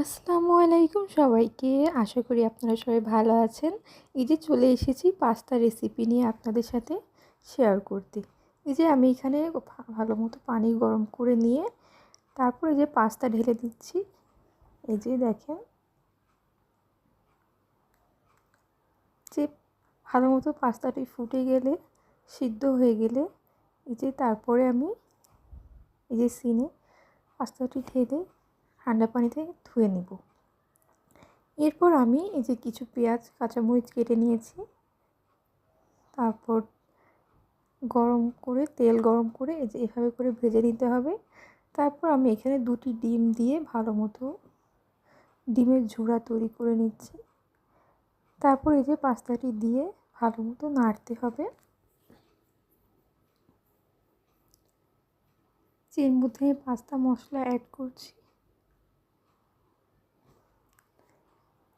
আসসালামু আলাইকুম সবাইকে। আশা করি আপনারা সবাই ভালো আছেন। এই যে চলে এসেছি পাস্তা রেসিপি নিয়ে আপনাদের সাথে শেয়ার করতে। এই যে আমি এখানে ভালো মতো পানি গরম করে নিয়ে তারপরে যে পাস্তা ঢেলে দিচ্ছি। এই যে দেখেন, যে ভালো মতো পাস্তাটি ফুটে গেলে, সিদ্ধ হয়ে গেলে, এই যে তারপরে আমি এই যে সিনে পাস্তাটি ঢেলে ঠান্ডা পানিতে ধুয়ে নেব। এরপর আমি এই যে কিছু পেঁয়াজ কাঁচামরিচ কেটে নিয়েছি। তারপর তেল গরম করে এই যে এভাবে করে ভেজে নিতে হবে। তারপর আমি এখানে 2টি ডিম দিয়ে ভালো মতো ডিমের ঝুড়া তৈরি করে নিচ্ছি। তারপর এই যে পাস্তাটি দিয়ে ভালো মতো নাড়তে হবে। এর মধ্যে পাস্তা মশলা অ্যাড করছি।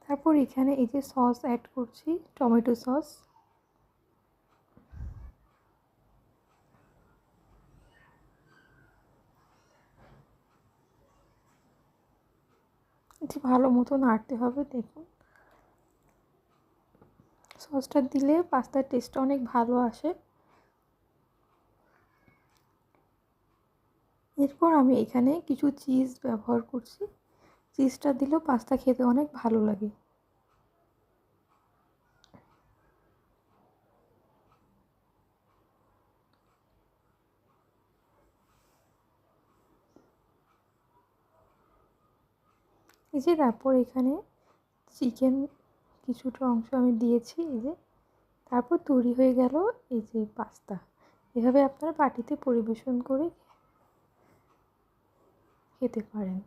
তারপর এখানে এই যে সস অ্যাড করছি, টমেটো সস। যে ভালো মতো নাড়তে হবে। দেখুন, সসটা দিলে পাস্তার টেস্টটা অনেক ভালো আসে। এরপর আমি এখানে কিছু চিজ ব্যবহার করছি। চিজটা দিলেও পাস্তা খেতে অনেক ভালো লাগে। এই যে তারপর এখানে চিকেন কিছুটা অংশ আমি দিয়েছি। এই যে তারপর তৈরি হয়ে গেল এই যে পাস্তা। এভাবে আপনারা বাটিতে পরিবেশন করে খেতে পারেন।